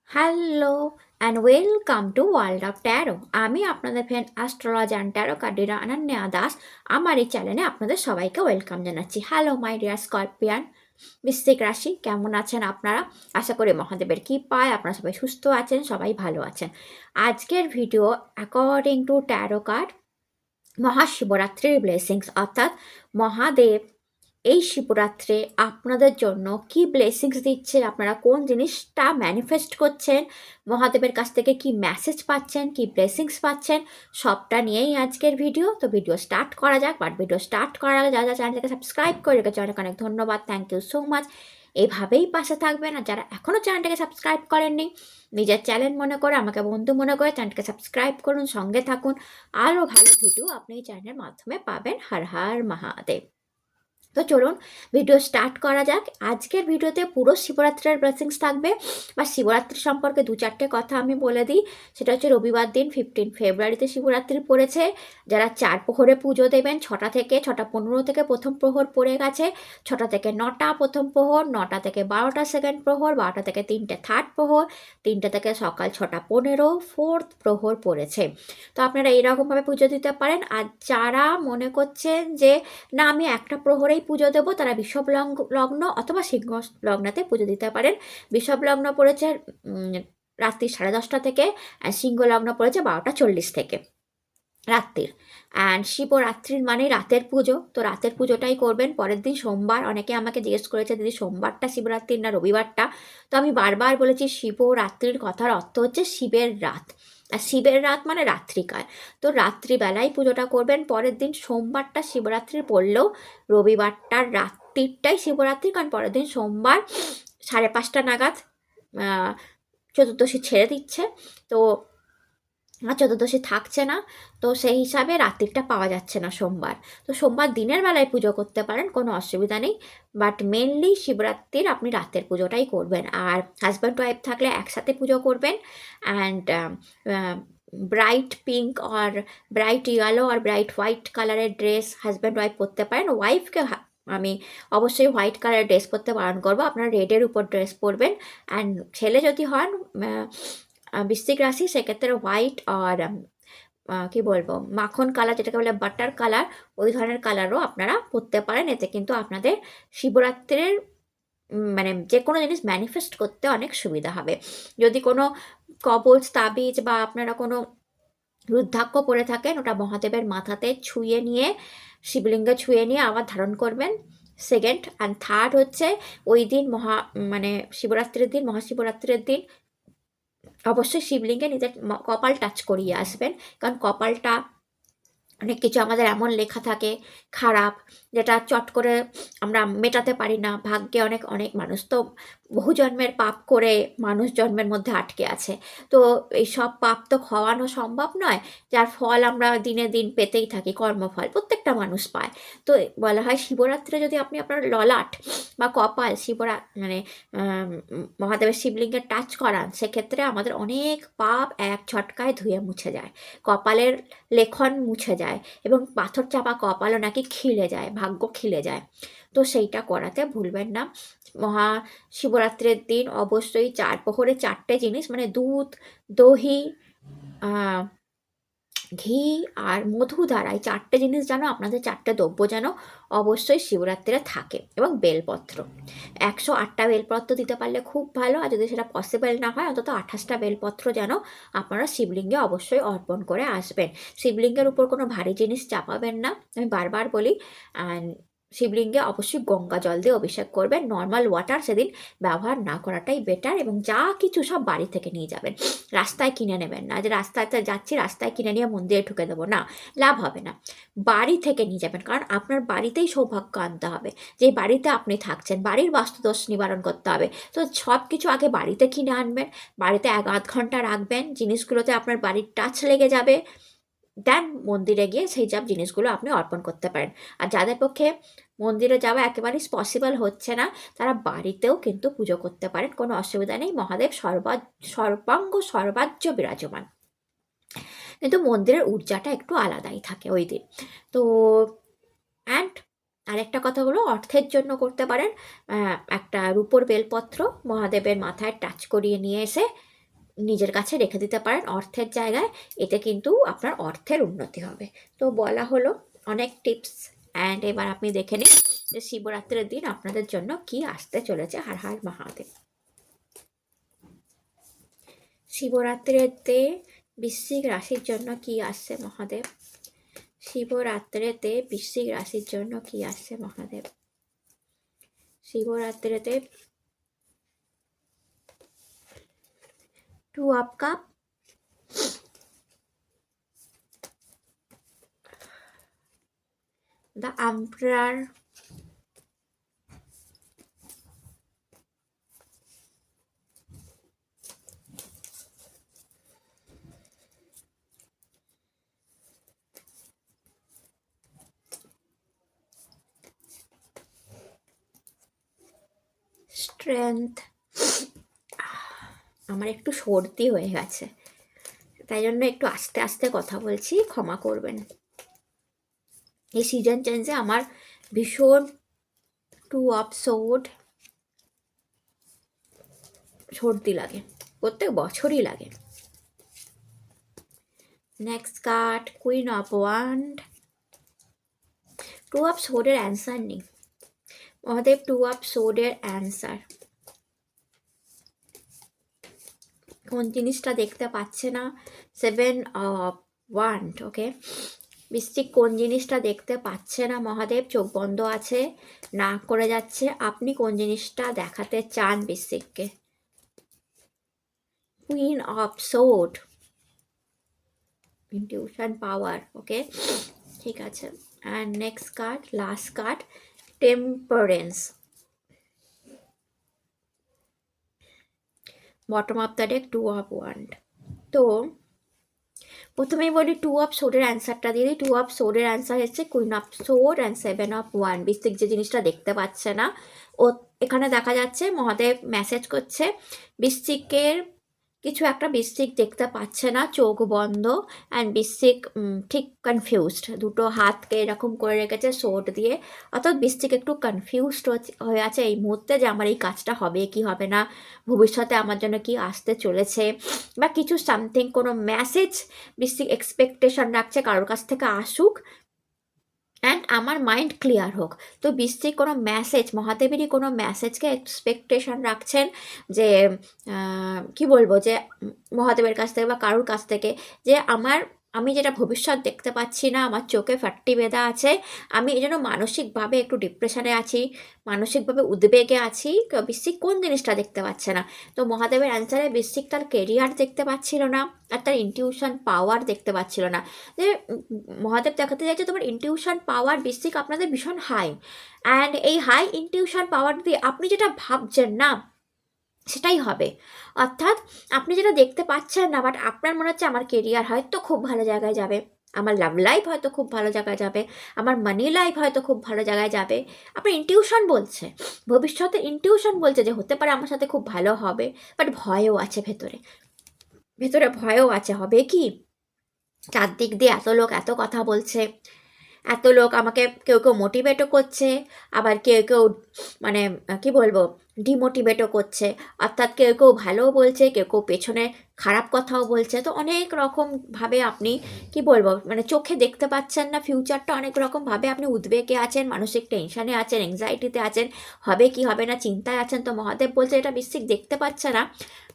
Hello and welcome to world of tarot. আমি আপনাদের friend astrologer and tarot কার্ডিরা অনন্যা দাস। আমার এই চ্যানেলে আপনাদের সবাইকে ওয়েলকাম জানাচ্ছি। হ্যালো মাই ডিয়ার স্করপিয়ান, বৃশ্চিক রাশি, কেমন আছেন আপনারা? আশা করি মহাদেবের কৃপায় আপনারা সবাই সুস্থ আছেন, সবাই ভালো আছেন। আজকের video according to tarot card মহাশিবরাত্রির ব্লেসিংস, অর্থাৎ মহাদেব এই শিবরাত্রে আপনাদের জন্য কি ব্লেসিংস দিচ্ছে, আপনারা কোন জিনিসটা ম্যানিফেস্ট করছেন, মহাদেবের কাছ থেকে কি মেসেজ পাচ্ছেন, কি ব্লেসিংস পাচ্ছেন, সবটা নিয়েই আজকের ভিডিও। তো ভিডিও স্টার্ট করা যাক। বাট ভিডিও স্টার্ট করার আগে যারা চ্যানেলটাকে সাবস্ক্রাইব করে রেখেছে অনেক অনেক ধন্যবাদ, থ্যাংক ইউ সো মাচ। এইভাবেই পাশে থাকবেন। আর যারা এখনও চ্যানেলটাকে সাবস্ক্রাইব করেননি, নিজের চ্যানেল মনে করে, আমাকে বন্ধু মনে করে চ্যানেলটাকে সাবস্ক্রাইব করুন, সঙ্গে থাকুন। আরও ভালো ভিডিও আপনি এই চ্যানেলের মাধ্যমে পাবেন। হর হর মহাদেব। তো চলুন ভিডিও স্টার্ট করা যাক। আজকের ভিডিওতে পুরো শিবরাত্রির ব্লেসিংস থাকবে, বা শিবরাত্রি সম্পর্কে দু চারটে কথা আমি বলে দিই। সেটা হচ্ছে রবিবার দিন 15 ফেব্রুয়ারিতে শিবরাত্রি পড়েছে। যারা 4 প্রহরে পুজো দেবেন, 6টা থেকে 6:15 থেকে প্রথম প্রহর পড়ে গেছে, 6টা থেকে 9টা প্রথম প্রহর, 9টা থেকে 12টা সেকেন্ড প্রহর, 12টা থেকে 3টে থার্ড প্রহর, 3টে থেকে সকাল 6:15 ফোর্থ প্রহর পড়েছে। তো আপনারা এইরকমভাবে পুজো দিতে পারেন। আর যারা মনে করছেন যে না আমি একটা প্রহরেই পুজো দেবো, তারা বিষব লগ্ন অথবা সিংহ লগ্নতে পুজো দিতে পারেন। বিষব লগ্ন পড়েছে রাত্রি 10:30 থেকে, সিংহ লগ্ন পড়েছে 12:40 থেকে রাত্রির। অ্যান্ড শিবরাত্রির মানে রাতের পুজো, তো রাতের পুজোটাই করবেন পরের দিন সোমবার। অনেকে আমাকে জিজ্ঞেস করেছে দিদি সোমবারটা শিবরাত্রির না রবিবারটা। তো আমি বারবার বলেছি শিবরাত্রির কথার অর্থ হচ্ছে শিবের রাত, আর শিবের রাত মানে রাত্রিকাল। তো রাত্রিবেলায় পুজোটা করবেন। পরের দিন সোমবারটা শিবরাত্রির পড়লেও রবিবারটার রাত্রিটাই শিবরাত্রি, কারণ পরের দিন সোমবার 5:30 নাগাদ চতুর্দশী ছেড়ে দিচ্ছে। তো আর চতুর্দশী থাকছে না, তো সেই হিসাবে রাত্রিটা পাওয়া যাচ্ছে না সোমবার। তো সোমবার দিনের বেলায় পুজো করতে পারেন, কোনো অসুবিধা নেই। বাট মেনলি শিবরাত্রির আপনি রাতের পুজোটাই করবেন। আর হাজব্যান্ড ওয়াইফ থাকলে একসাথে পুজো করবেন। অ্যান্ড ব্রাইট পিঙ্ক আর ব্রাইট ইয়েলো আর ব্রাইট হোয়াইট কালারের ড্রেস হাজব্যান্ড ওয়াইফ পরতে পারেন। ওয়াইফকে আমি অবশ্যই হোয়াইট কালারের ড্রেস পরতে বারণ করবো, আপনারা রেডের উপর ড্রেস পরবেন। অ্যান্ড ছেলে যদি হন বৃশ্চিক রাশি, সেক্ষেত্রে হোয়াইট আর কি বলবো মাখন কালার, যেটাকে বলে বাটার কালার, ওই ধরনের কালারও আপনারা পরতে পারেন। এতে কিন্তু আপনাদের শিবরাত্রির মানে যে কোনো জিনিস ম্যানিফেস্ট করতে অনেক সুবিধা হবে। যদি কোনো কবচ তাবিজ বা আপনারা কোনো রুদ্রাক্ষ পরে থাকেন, ওটা মহাদেবের মাথাতে ছুঁয়ে নিয়ে, শিবলিঙ্গে ছুঁয়ে নিয়ে আবার ধারণ করবেন। সেকেন্ড অ্যান্ড থার্ড হচ্ছে ওই দিন মানে শিবরাত্রির দিন, মহাশিবরাত্রির দিন অবশ্যই শিবলিঙ্গে নিজের কপাল টাচ করিয়ে আসবেন। কারণ কপালটা অনেক কিছু আমাদের এমন লেখা থাকে খারাপ, যেটা চট করে আমরা মেটাতে পারি না। ভাগ্যে অনেক অনেক মানুষ তো বহু জন্মের পাপ করে মানুষ জন্মের মধ্যে আটকে আছে। তো এই সব পাপ তো খাওয়ানো সম্ভব নয়, যার ফল আমরা দিনে দিন পেতেই থাকি, কর্মফল প্রত্যেকটা মানুষ পায়। তো বলা হয় শিবরাত্রে যদি আপনি আপনার ললাট বা কপাল মানে মহাদেবের শিবলিঙ্গে টাচ করান, সেক্ষেত্রে আমাদের অনেক পাপ এক ঝটকায় ধুয়ে মুছে যায়। কপালের লেখন মুছে যায় এবং পাথর চাপা কপালও নাকি খিলে যায়, ভাগ্য খিলে যায়। তো সেইটা করাতে ভুলবেন না। মহাশিবরাত্রির দিন অবশ্যই 4 প্রহরে 4টে জিনিস, মানে দুধ, দহি, ঘি আর মধু দ্বারা, এই 4টে জিনিস যেন আপনাদের, 4টে দ্রব্য যেন অবশ্যই শিবরাত্রিরে থাকে। এবং বেলপত্র 108টা বেলপত্র দিতে পারলে খুব ভালো। আর যদি সেটা পসিবল না হয়, অন্তত 28টা বেলপত্র যেন আপনারা শিবলিঙ্গে অবশ্যই অর্পণ করে আসবেন। শিবলিঙ্গের উপর কোনো ভারী জিনিস চাপাবেন না, আমি বারবার বলি। অ্যান্ড শিবলিঙ্গে অবশ্যই গঙ্গা জল দিয়ে অভিষেক করবেন। নর্মাল ওয়াটার সেদিন ব্যবহার না করাটাই বেটার। এবং যা কিছু সব বাড়ি থেকে নিয়ে যাবেন, রাস্তায় কিনে নেবেন না। যে রাস্তায় যাচ্ছি রাস্তায় কিনে নিয়ে মন্দিরে ঢুকে দেবো, না, লাভ হবে না। বাড়ি থেকে নিয়ে যাবেন, কারণ আপনার বাড়িতেই সৌভাগ্য আনতে হবে। যে বাড়িতে আপনি থাকছেন, বাড়ির বাস্তুদোষ নিবারণ করতে হবে। তো সব কিছু আগে বাড়িতে কিনে আনবেন, বাড়িতে 1-8 ঘন্টা রাখবেন, জিনিসগুলোতে আপনার বাড়ির টাচ লেগে যাবে। দেন মন্দিরে গিয়ে সেই সব জিনিসগুলো আপনি অর্পণ করতে পারেন। আর যাদের পক্ষে মন্দিরে যাওয়া একেবারেই পসিবল হচ্ছে না, তারা বাড়িতেও কিন্তু পুজো করতে পারেন, কোনো অসুবিধা নেই। মহাদেব সর্বাঙ্গ সর্বাজ্য বিরাজমান, কিন্তু মন্দিরের ঊর্জাটা একটু আলাদাই থাকে ওই দিন। তো অ্যান্ড আরেকটা কথা হলো, অর্থের জন্য করতে পারেন। একটা রূপোর বেলপত্র মহাদেবের মাথায় টাচ করিয়ে নিয়ে এসে নিজের কাছে রেখে দিতে পারেন অর্থের জায়গায়, এতে কিন্তু আপনার অর্থের উন্নতি হবে। তো বলা হলো অনেক টিপস, অ্যান্ড এবার আপনি দেখে নিন যে শিবরাত্রির দিন আপনাদের জন্য কি আসতে চলেছে। হর হর মহাদেব। শিবরাত্রিতে বৃশ্চিক রাশির জন্য কি আসছে মহাদেব? শিবরাত্রিতে বৃশ্চিক রাশির জন্য কি আসছে মহাদেব? শিবরাত্রিতে 2 of cup, the emperor, strength. আমার একটু সর্দি হয়ে গেছে, তাই জন্য একটু আস্তে আস্তে কথা বলছি, ক্ষমা করবেন। এই সিজন চেঞ্জে আমার ভীষণ 2 অফ সোর্ড, সর্দি লাগে, প্রত্যেক বছরই লাগে। Next card queen of wand. 2 অফ সোর্ডের অ্যান্সার নেই মহাদেব। 2 অফ সোর্ডের অ্যান্সার কোন জিনিসটা দেখতে পাচ্ছে না? 7 অফ ওয়ান্ড। ওকে, বৃশ্চিক কোন জিনিসটা দেখতে পাচ্ছে না মহাদেব? চোখ বন্ধ আছে, না করে যাচ্ছে। আপনি কোন জিনিসটা দেখাতে চান বৃশ্চিককে? Queen of sword, intuition power. Okay, ঠিক আছে। And next card, last card, temperance. Bottom of the deck 2 of wand. তো প্রথমেই বলি 2 অফ সোর্ডের অ্যান্সারটা দিয়ে দিই। 2 অফ সোর্ডের অ্যান্সার হচ্ছে queen of sword and 7 of wand. বৃশ্চিক যে জিনিসটা দেখতে পাচ্ছে না, ও এখানে দেখা যাচ্ছে মহাদেব মেসেজ করছে বৃশ্চিকের কিছু একটা বৃশ্চিক দেখতে পাচ্ছে না, চোখ বন্ধ, অ্যান্ড বৃশ্চিক ঠিক কনফিউজড, দুটো হাতকে এরকম করে রেখেছে সোর্ড দিয়ে। অর্থাৎ বৃশ্চিক একটু কনফিউজড হয়ে আছে এই মুহূর্তে যে আমার এই কাজটা হবে কি হবে না, ভবিষ্যতে আমার জন্য কি আসতে চলেছে, বা কিছু সামথিং কোনো মেসেজ বৃশ্চিক এক্সপেকটেশন রাখছে কারোর কাছ থেকে আসুক, অ্যান্ড আমার মাইন্ড ক্লিয়ার হোক। তো বৃশ্চিক কোনো মেসেজ, মহাদেবেরই কোনো মেসেজকে এক্সপেকটেশন রাখছেন যে কি বলবো, যে মহাদেবের কাছ থেকে বা কারোর কাছ থেকে, যে আমি যেটা ভবিষ্যৎ দেখতে পাচ্ছি না, আমার চোখে ফাট্টি বেঁধা আছে, আমি এই জন্য মানসিকভাবে একটু ডিপ্রেশনে আছি, মানসিকভাবে উদ্বেগে আছি। বৃশ্চিক কোন জিনিসটা দেখতে পাচ্ছে না? তো মহাদেবের অ্যান্সারে বৃশ্চিক তার কেরিয়ার দেখতে পাচ্ছিল না, আর তার ইনটিউশন পাওয়ার দেখতে পাচ্ছিল না। যে মহাদেব দেখাতে চাইছে তোমার ইনটিউশন পাওয়ার বৃশ্চিক আপনাদের ভীষণ হাই, অ্যান্ড এই হাই ইনটিউশন পাওয়ার দিয়ে আপনি যেটা ভাবছেন না সেটাই হবে। অর্থাৎ আপনি যেটা দেখতে পাচ্ছেন না, বাট আপনার মনে হচ্ছে আমার কেরিয়ার হয়তো খুব ভালো জায়গায় যাবে, আমার লাভ লাইফ হয়তো খুব ভালো জায়গায় যাবে, আমার মানি লাইফ হয়তো খুব ভালো জায়গায় যাবে। আপনার ইনটিউশন বলছে, ভবিষ্যতে ইনটিউশন বলছে যে হতে পারে আমার সাথে খুব ভালো হবে, বাট ভয়ও আছে ভেতরে, ভেতরে ভয়ও আছে। হবে কি, চারদিক দিয়ে এত লোক এত কথা বলছে, এত লোক আমাকে কেউ কেউ মোটিভেটও করছে, আবার কেউ কেউ মানে কি বলবো ডিমোটিভেটও করছে। অর্থাৎ কেউ কেউ ভালোও বলছে, কেউ কেউ পেছনে খারাপ কথাও বলছে। তো অনেক রকমভাবে আপনি কি বলবো মানে চোখে দেখতে পাচ্ছেন না ফিউচারটা, অনেক রকমভাবে আপনি উদ্বেগে আছেন, মানসিক টেনশনে আছেন, এংজাইটিতে আছেন, হবে কি হবে না চিন্তায় আছেন। তো মহাদেব বলছে এটা বৃশ্চিক দেখতে পাচ্ছে না।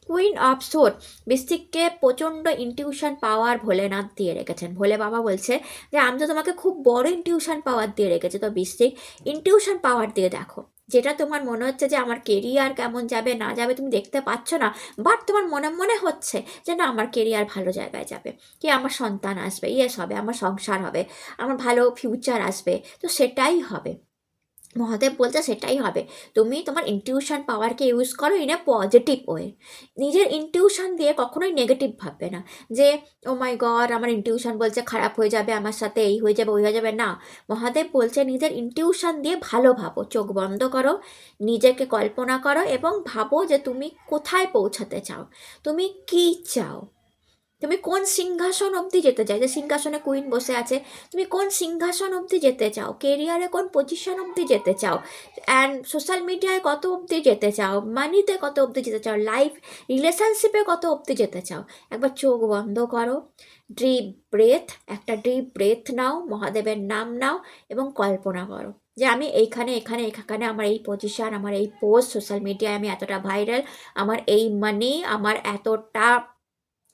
কুইন অফ সোর্ড, বৃশ্চিককে প্রচণ্ড ইনটিউশন পাওয়ার ভোলেনাথ দিয়ে রেখেছেন। ভোলে বাবা বলছে যে আমি তো তোমাকে খুব বড় ইনটিউশন পাওয়ার দিয়ে রেখেছি। তো বৃশ্চিক ইনটিউশন পাওয়ার দিয়ে দেখো, যেটা তোমার মনে হচ্ছে যে আমার কেরিয়ার কেমন যাবে না যাবে তুমি দেখতে পাচ্ছ না, বাট তোমার মনে মনে হচ্ছে যে না আমার কেরিয়ার ভালো জায়গায় যাবে, কি আমার সন্তান আসবে, ইয়েস হবে, আমার সংসার হবে, আমার ভালো ফিউচার আসবে, তো সেটাই হবে। মহাদেব বলছে সেটাই হবে। তুমি তোমার ইনটিউশন পাওয়ারকে ইউজ করো ইন এ পজিটিভ ওয়ে। নিজের ইনটিউশন দিয়ে কখনোই নেগেটিভ ভাববে না যে ও মাই গড আমার ইনটিউশন বলছে খারাপ হয়ে যাবে আমার সাথে, এই হয়ে যাবে ওই হয়ে যাবে। না, মহাদেব বলছে নিজের ইনটিউশন দিয়ে ভালো ভাবো, চোখ বন্ধ করো, নিজেকে কল্পনা করো এবং ভাবো যে তুমি কোথায় পৌঁছাতে চাও, তুমি কী চাও। তুমি কোন সিংহাসন অবধি যেতে চাও, যে সিংহাসনে কুইন বসে আছে, তুমি কোন সিংহাসন অবধি যেতে চাও, কেরিয়ারে কোন পজিশন অবধি যেতে চাও, অ্যান্ড সোশ্যাল মিডিয়ায় কত অবধি যেতে চাও, মানিতে কত অবধি যেতে চাও, লাইফ রিলেশনশিপে কত অবধি যেতে চাও। একবার চোখ বন্ধ করো, ডিপ ব্রেথ, একটা ডিপ ব্রেথ নাও, মহাদেবের নাম নাও এবং কল্পনা করো যে আমি এইখানে এখানে এখানে আমার এই পজিশন, আমার এই পোস্ট, সোশ্যাল মিডিয়ায় আমি এতটা ভাইরাল, আমার এই মানি, আমার এতটা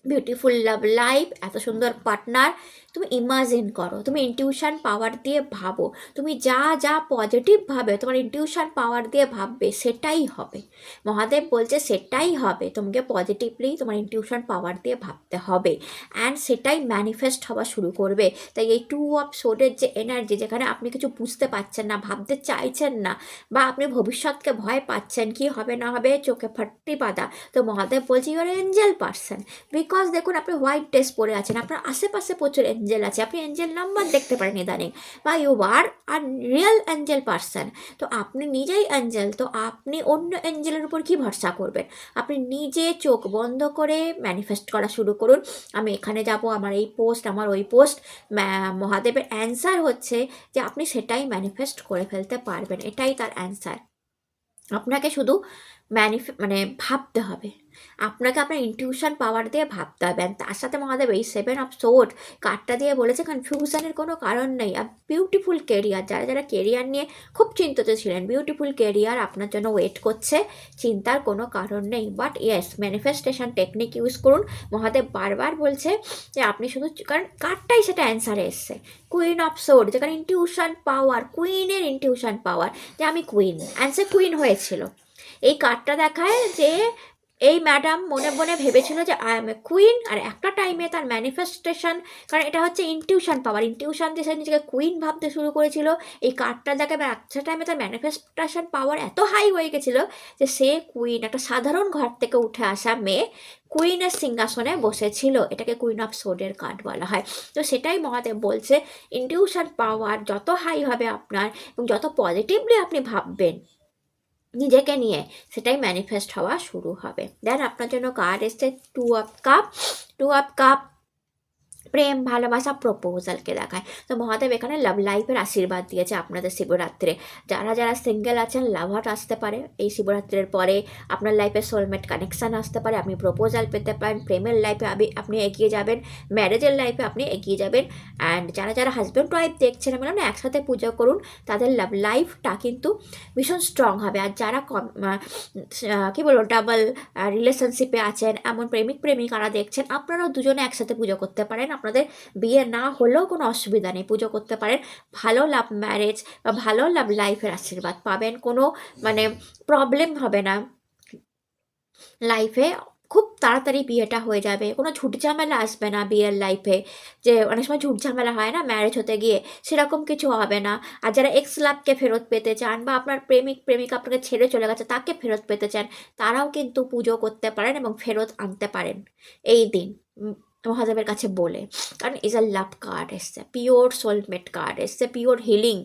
বিউটিফুল লাভ লাইফ, এত সুন্দর পার্টনার। তুমি ইমাজিন করো, তুমি ইনটিউশন পাওয়ার দিয়ে ভাবো, তুমি যা যা পজিটিভ ভাবে তোমার ইনটিউশন পাওয়ার দিয়ে ভাববে সেটাই হবে। মহাদেব বলছে সেটাই হবে, তোমাকে পজিটিভলি তোমার ইনটিউশন পাওয়ার দিয়ে ভাবতে হবে, অ্যান্ড সেটাই ম্যানিফেস্ট হওয়া শুরু করবে। তাই এই 2 অফ সোর্ডের যে এনার্জি, যেখানে আপনি কিছু বুঝতে পারছেন না, ভাবতে চাইছেন না, বা আপনি ভবিষ্যৎকে ভয় পাচ্ছেন কি হবে না হবে, চোখে ফাট্টি বাঁধা, তো মহাদেব বলছে ইউর এঞ্জেল পার্সন। বিকজ দেখুন আপনি হোয়াইট ড্রেস পরে আছেন, আপনার আশেপাশে প্রচুর এঞ্জেল আছে, আপনি এঞ্জেল নাম্বার দেখতে পারেন ইদানিং, বা you are real angel person. তো আপনি নিজেই এঞ্জেল, তো আপনি অন্য এঞ্জেলের উপর কি ভরসা করবেন? আপনি নিজে চোখ বন্ধ করে ম্যানিফেস্ট করা শুরু করুন, আমি এখানে যাব, আমার এই পোস্ট, আমার ওই পোস্ট। মহাদেবের অ্যান্সার হচ্ছে যে আপনি সেটাই ম্যানিফেস্ট করে ফেলতে পারবেন, এটাই তার অ্যান্সার। আপনাকে শুধু মানে ভাবতে হবে, আপনাকে আপনার ইনটিউশন পাওয়ার দিয়ে ভাবতে হবে। তার সাথে মহাদেব এই 7 অফ সোর্ড কার্ডটা দিয়ে বলেছে কনফিউশনের কোনো কারণ নেই। আর বিউটিফুল কেরিয়ার, যারা যারা কেরিয়ার নিয়ে খুব চিন্তিত ছিলেন, বিউটিফুল কেরিয়ার আপনার জন্য ওয়েট করছে, চিন্তার কোনো কারণ নেই। But yes, manifestation technique use করুন। মহাদেব বারবার বলছে যে আপনি শুধু, কারণ কার্ডটাই সেটা অ্যান্সারে এসছে, কুইন অফ সোর্ড, যেখানে ইনটিউশন পাওয়ার, কুইনের ইনটিউশন পাওয়ার, যে আমি কুইন, অ্যান্সার কুইন হয়েছিল। এই কার্ডটা দেখায় যে এই ম্যাডাম মনে মনে ভেবেছিল যে আই এম এ কুইন, আর একটা টাইমে তার ম্যানিফেস্টেশন, কারণ এটা হচ্ছে ইনটিউশন পাওয়ার, ইনটিউশন দিয়ে সে নিজেকে কুইন ভাবতে শুরু করেছিল। এই কার্ডটা দেখে একটা টাইমে তার ম্যানিফেস্টেশন পাওয়ার এত হাই হয়ে গেছিলো যে সে কুইন, একটা সাধারণ ঘর থেকে উঠে আসা মেয়ে কুইনের সিংহাসনে বসেছিল। এটাকে কুইন অফ সোর্ডের কার্ড বলা হয়। তো সেটাই মহাদেব বলছে, ইনটিউশন পাওয়ার যত হাই হবে আপনার, এবং যত পজিটিভলি আপনি ভাববেন নিজেকে নিয়ে, সেটাই ম্যানিফেস্ট হওয়া শুরু হবে। দেন আপনার জন্য কার্ড এসছে 2 অফ কাপ। 2 অফ কাপ প্রেম, ভালোবাসা, প্রপোজালকে দেখায়। তো মহাদেব এখানে লাভ লাইফের আশীর্বাদ দিয়েছে আপনাদের শিবরাত্রে। যারা যারা সিঙ্গেল আছেন, লাভার আসতে পারে এই শিবরাত্রির পরে, আপনার লাইফে সোলমেট কানেকশান আসতে পারে, আপনি প্রপোজাল পেতে পারেন, প্রেমের লাইফে আপনি এগিয়ে যাবেন, ম্যারেজের লাইফে আপনি এগিয়ে যাবেন। অ্যান্ড যারা যারা হাজব্যান্ড ওয়াইফ দেখছেন, আমি বললাম একসাথে পুজো করুন, তাদের লাভ লাইফটা কিন্তু ভীষণ স্ট্রং হবে। আর যারা কী বলবো ডাবল রিলেশনশিপে আছেন, এমন প্রেমিক প্রেমিকারা দেখছেন, আপনারাও দুজনে একসাথে পুজো করতে পারেন, আপনাদের বিয়ে না হলেও কোনো অসুবিধা নেই, পুজো করতে পারেন। ভালো লাভ ম্যারেজ বা ভালো লাভ লাইফের আশীর্বাদ পাবেন, কোনো মানে প্রবলেম হবে না লাইফে, খুব তাড়াতাড়ি বিয়েটা হয়ে যাবে, কোনো ঝুট ঝামেলা আসবে না বিয়ের লাইফে, যে অনেক সময় ঝুট ঝামেলা হয় না ম্যারেজ হতে গিয়ে, সেরকম কিছু হবে না। আর যারা এক্স লাভকে ফেরত পেতে চান, বা আপনার প্রেমিক প্রেমিকা আপনাকে ছেড়ে চলে গেছে তাকে ফেরত পেতে চান, তারাও কিন্তু পুজো করতে পারেন এবং ফেরত আনতে পারেন এই দিন মহাদেবের কাছে বলে। কারণ ইজ আ লাভ কার্ড এসছে, পিওর সোলমেট কার্ড এসছে, পিওর হিলিং।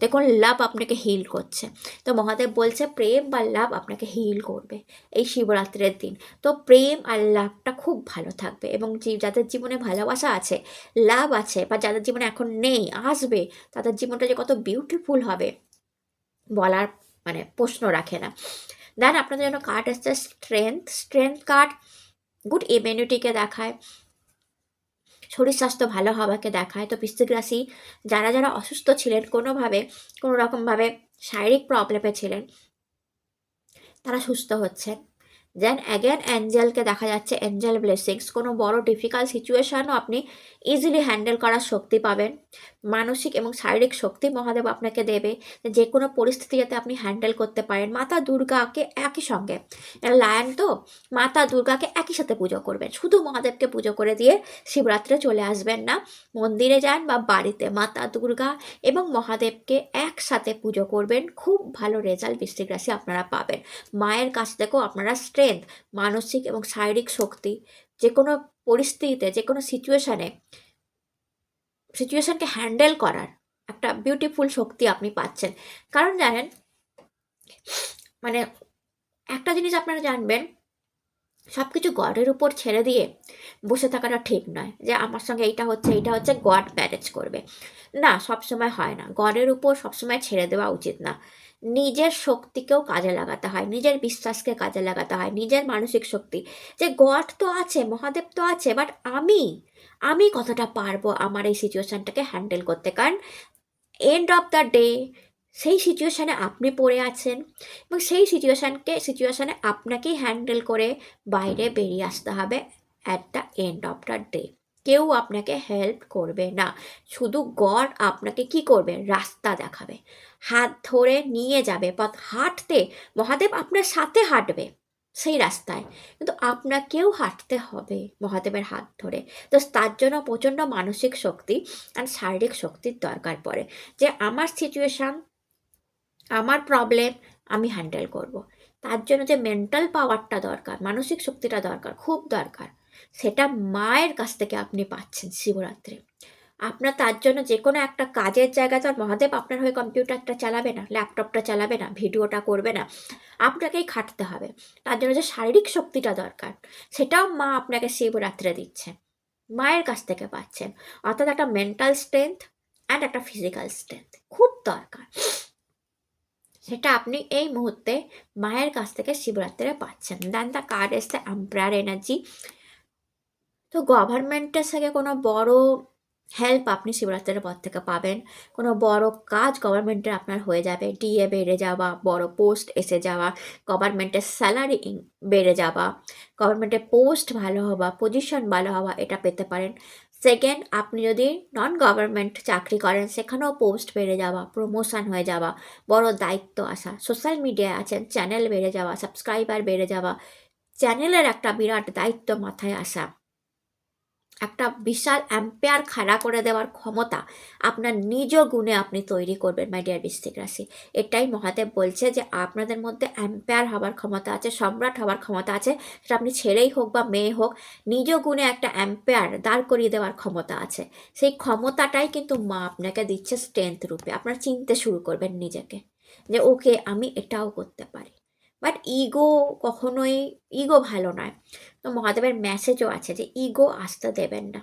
দেখুন লাভ আপনাকে হিল করছে। তো মহাদেব বলছে প্রেম বা লাভ আপনাকে হিল করবে এই শিবরাত্রির দিন। তো প্রেম আর লাভটা খুব ভালো থাকবে, এবং যাদের জীবনে ভালোবাসা আছে, লাভ আছে, বা যাদের জীবনে এখন নেই, আসবে, তাদের জীবনটা যে কত বিউটিফুল হবে বলার মানে প্রশ্ন রাখে না। দেন আপনাদের জন্য কার্ড এসছে স্ট্রেংথ কার্ড, গুড ইমিউনিটিকে দেখায়, শরীর স্বাস্থ্য ভালো হওয়াকে দেখায়। তো বৃশ্চিক রাশি যারা যারা অসুস্থ ছিলেন, কোনো রকমভাবে শারীরিক প্রবলেমে ছিলেন, তারা সুস্থ হচ্ছেন। দেন অ্যাগেন অ্যাঞ্জেলকে দেখা যাচ্ছে, অ্যাঞ্জেল ব্লেসিংস, কোনো বড় ডিফিকাল্ট সিচুয়েশানও আপনি ইজিলি হ্যান্ডেল করার শক্তি পাবেন, মানসিক এবং শারীরিক শক্তি মহাদেব আপনাকে দেবে, যে কোনো পরিস্থিতি যাতে আপনি হ্যান্ডেল করতে পারেন। মাতা দুর্গাকে একই সঙ্গে, লায়ন তো, মাতা দুর্গাকে একই সাথে পুজো করবেন, শুধু মহাদেবকে পুজো করে দিয়ে শিবরাত্রে চলে আসবেন না, মন্দিরে যান বা বাড়িতে মাতা দুর্গা এবং মহাদেবকে একসাথে পুজো করবেন, খুব ভালো রেজাল্ট বৃশ্চিক রাশি আপনারা পাবেন। মায়ের কাছ থেকেও আপনারা স্ট্রেংথ, মানসিক এবং শারীরিক শক্তি, যে কোনো পরিস্থিতিতে, যে কোনো সিচুয়েশনকে হ্যান্ডেল করার একটা বিউটিফুল শক্তি আপনি পাচ্ছেন। কারণ জানেন, মানে একটা জিনিস আপনারা জানবেন, সব কিছু গডের উপর ছেড়ে দিয়ে বসে থাকাটা ঠিক নয়, যে আমার সঙ্গে এইটা হচ্ছে গড ম্যানেজ করবে। না, সবসময় হয় না, গডের উপর সবসময় ছেড়ে দেওয়া উচিত না। নিজের শক্তিকেও কাজে লাগাতে হয়, নিজের বিশ্বাসকে কাজে লাগাতে হয়, নিজের মানসিক শক্তি, যে গড তো আছে, মহাদেব তো আছে, বাট আমি কতটা পারবো আমার এই সিচুয়েশানটাকে হ্যান্ডেল করতে। কারণ এন্ড অফ দ্য ডে সেই সিচুয়েশানে আপনি পড়ে আছেন, এবং সেই সিচুয়েশানে আপনাকেই হ্যান্ডেল করে বাইরে বেরিয়ে আসতে হবে at the end of the day. কেউ আপনাকে হেল্প করবে না, শুধু গড আপনাকে কি করবে, রাস্তা দেখাবে, হাত ধরে নিয়ে যাবে পথ হাঁটতে। মহাদেব আপনার সাথে হাঁটবে সেই রাস্তায়, কিন্তু আপনাকেও হাঁটতে হবে মহাদেবের হাত ধরে। তো তার জন্য প্রচণ্ড মানসিক শক্তি আর শারীরিক শক্তির দরকার পড়ে, যে আমার সিচুয়েশান, আমার প্রবলেম আমি হ্যান্ডেল করব। তার জন্য যে মেন্টাল পাওয়ারটা দরকার, মানসিক শক্তিটা দরকার, খুব দরকার, সেটা মায়ের কাছ থেকে আপনি পাচ্ছেন শিবরাত্রে। আপনার তার জন্য যে কোনো একটা কাজের জায়গায় তো আর মহাদেব আপনার হয়ে কম্পিউটারটা চালাবে না, ল্যাপটপটা চালাবে না, ভিডিওটা করবে না, আপনাকেই খাটতে হবে। তার জন্য যে শারীরিক শক্তিটা দরকার, সেটাও মা আপনাকে শিবরাত্রে দিচ্ছে, মায়ের কাছ থেকে পাচ্ছেন। অর্থাৎ একটা মেন্টাল স্ট্রেংথ অ্যান্ড একটা ফিজিক্যাল স্ট্রেংথ খুব দরকার, সেটা আপনি এই মুহূর্তে মায়ের কাছ থেকে শিবরাত্রে পাচ্ছেন। দেন দ্য কার্ড এসছে এম্পায়ার এনার্জি। তো গভর্নমেন্টের থেকে কোনো বড় হেল্প আপনি শিবরাত্রির পর থেকে পাবেন, কোনো বড় কাজ গভর্নমেন্টের আপনার হয়ে যাবে, ডিএ বেড়ে যাওয়া, বড় পোস্ট এসে যাওয়া, গভর্নমেন্টের স্যালারি বেড়ে যাওয়া, গভর্নমেন্টের পোস্ট ভালো হওয়া, পজিশন ভালো হওয়া, এটা পেতে পারেন। সেকেন্ড, আপনি যদি নন গভর্নমেন্ট চাকরি করেন, সেখানেও পোস্ট বেড়ে যাওয়া, প্রমোশন হয়ে যাওয়া, বড় দায়িত্ব আসা, সোশ্যাল মিডিয়ায় আছেন, চ্যানেল বেড়ে যাওয়া, সাবস্ক্রাইবার বেড়ে যাওয়া, চ্যানেলের একটা বিরাট দায়িত্ব মাথায় আসা, একটা বিশাল অ্যাম্পেয়ার খাড়া করে দেওয়ার ক্ষমতা আপনার নিজ গুণে আপনি তৈরি করবেন মাই ডিয়ার বৃশ্চিক রাশি। এটাই মহাদেব বলছে যে আপনাদের মধ্যে অ্যাম্পেয়ার হওয়ার ক্ষমতা আছে, সম্রাট হওয়ার ক্ষমতা আছে, সেটা আপনি ছেলেই হোক বা মেয়ে হোক, নিজ গুণে একটা অ্যাম্পেয়ার দাঁড় করিয়ে দেওয়ার ক্ষমতা আছে। সেই ক্ষমতাটাই কিন্তু মা আপনাকে দিচ্ছে স্ট্রেংথ রূপে। আপনারা চিনতে শুরু করবেন নিজেকে, যে ওকে আমি এটাও করতে পারি। বাট ইগো ভালো নয়। তো মহাদেবের মেসেজও আছে যে ইগো আসতে দেবেন না।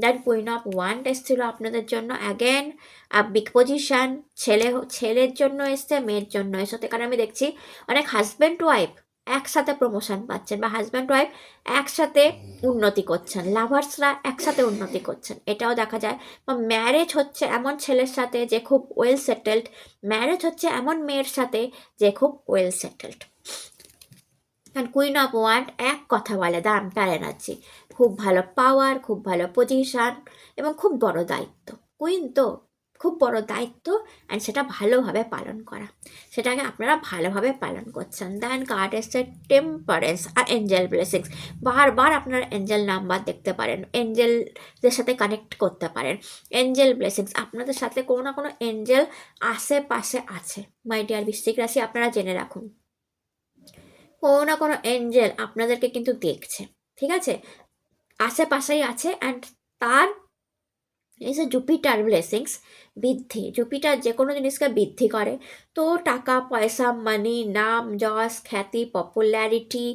দ্যাট কুইন অফ ওয়ান্ড এসেছিলো আপনাদের জন্য, অ্যাগেন বিগ পজিশান, ছেলের জন্য এসছে, মেয়ের জন্য এসছে। কারণ আমি দেখছি অনেক হাজব্যান্ড ওয়াইফ একসাথে প্রমোশন পাচ্ছেন, বা হাজব্যান্ড ওয়াইফ একসাথে উন্নতি করছেন, লাভার্সরা একসাথে উন্নতি করছেন, এটাও দেখা যায়। বা ম্যারেজ হচ্ছে এমন ছেলের সাথে যে খুব ওয়েল সেটেলড, ম্যারেজ হচ্ছে এমন মেয়ের সাথে যে খুব ওয়েল সেটেলড। কারণ কুইন অফ ওয়ান্ড এক কথা বলে দ্য এম্পায়ার এনার্জি, খুব ভালো পাওয়ার, খুব ভালো পজিশান এবং খুব বড় দায়িত্ব। কুইন তো খুব বড় দায়িত্ব, অ্যান্ড সেটা ভালোভাবে পালন করা, সেটাকে আপনারা ভালোভাবে পালন করছেন। দেন কার্ড এসছে টেম্পারেন্স আর এঞ্জেল ব্লেসিংস। বারবার আপনারা এঞ্জেল নাম্বার দেখতে পারেন, এঞ্জেলদের সাথে কানেক্ট করতে পারেন। এঞ্জেল ব্লেসিংস, আপনাদের সাথে কোনো না কোনো এঞ্জেল আশেপাশে আছে মাই ডিয়ার বৃশ্চিক রাশি, আপনারা জেনে রাখুন। কোনো না কোনো এঞ্জেল আপনাদেরকে কিন্তু দেখছে, ঠিক আছে, আশেপাশেই আছে। অ্যান্ড তার এসে জুপিটার ব্লেসিংস, বৃদ্ধি, জুপিটার যে কোনো জিনিসকে বৃদ্ধি করে। তো টাকা পয়সা, মানি, নাম যশ, খ্যাতি, পপুলারিটি